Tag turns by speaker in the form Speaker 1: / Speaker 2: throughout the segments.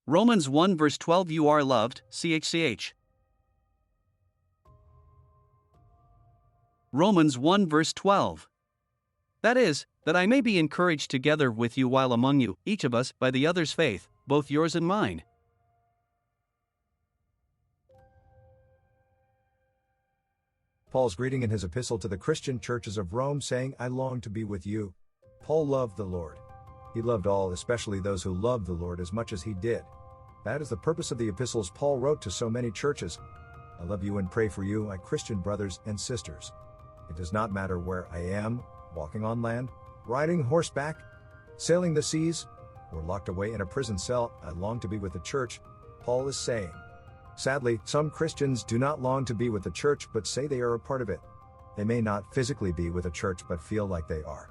Speaker 1: Romans 1 verse 12 You are loved, ch. Romans 1 verse 12. That is, that I may be encouraged together with you while among you, each of us, by the other's faith, both yours and mine.
Speaker 2: Paul's greeting in his epistle to the Christian churches of Rome, saying, I long to be with you. Paul loved the Lord. He loved all, especially those who loved the Lord as much as he did. That is the purpose of the epistles Paul wrote to so many churches. I love you and pray for you, my Christian brothers and sisters. It does not matter where I am, walking on land, riding horseback, sailing the seas, or locked away in a prison cell, I long to be with the church, Paul is saying. Sadly, some Christians do not long to be with the church but say they are a part of it. They may not physically be with a church but feel like they are.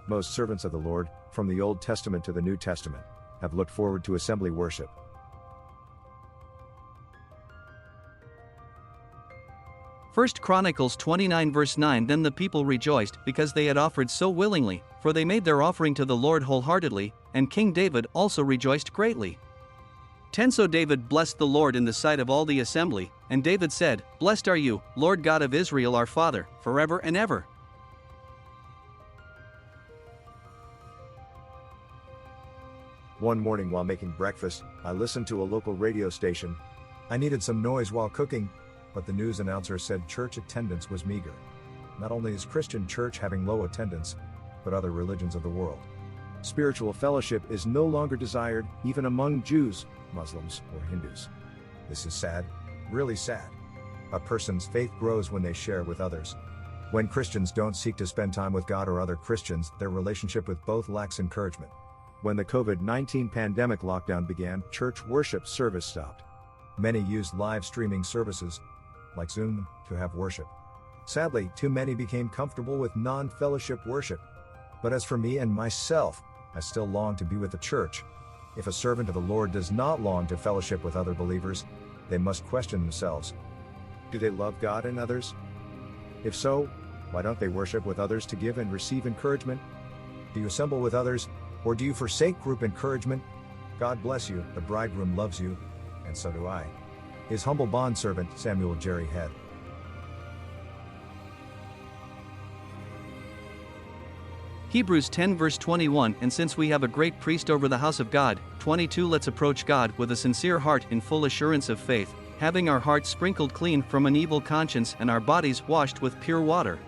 Speaker 2: Most servants of the Lord, from the Old Testament to the New Testament, have looked forward to assembly worship.
Speaker 1: 1 Chronicles 29 verse 9 Then the people rejoiced, because they had offered so willingly, for they made their offering to the Lord wholeheartedly, and King David also rejoiced greatly. 10 So David blessed the Lord in the sight of all the assembly, and David said, Blessed are you, Lord God of Israel our Father, forever and ever.
Speaker 2: One morning while making breakfast, I listened to a local radio station. I needed some noise while cooking, but the news announcer said church attendance was meager. Not only is Christian church having low attendance, but other religions of the world. Spiritual fellowship is no longer desired, even among Jews, Muslims, or Hindus. This is sad, really sad. A person's faith grows when they share with others. When Christians don't seek to spend time with God or other Christians, their relationship with both lacks encouragement. When the COVID-19 pandemic lockdown began, church worship service stopped. Many used live streaming services, like Zoom, to have worship. Sadly, too many became comfortable with non-fellowship worship. But as for me and myself, I still long to be with the church. If a servant of the Lord does not long to fellowship with other believers, they must question themselves. Do they love God and others? If so, why don't they worship with others to give and receive encouragement? Do you assemble with others, or do you forsake group encouragement? God bless you, the bridegroom loves you, and so do I. His humble bondservant, Samuel Jerry Head.
Speaker 1: Hebrews 10 verse 21 And since we have a great priest over the house of God, 22 Let's approach God with a sincere heart in full assurance of faith, having our hearts sprinkled clean from an evil conscience and our bodies washed with pure water.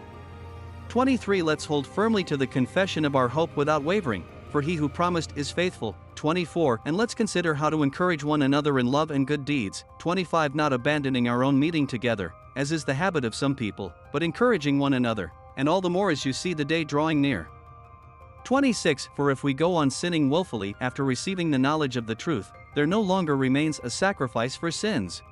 Speaker 1: 23 Let's hold firmly to the confession of our hope without wavering, for he who promised is faithful. 24 And let's consider how to encourage one another in love and good deeds. 25 Not abandoning our own meeting together, as is the habit of some people, but encouraging one another, and all the more as you see the day drawing near. 26 For if we go on sinning willfully after receiving the knowledge of the truth, there no longer remains a sacrifice for sins,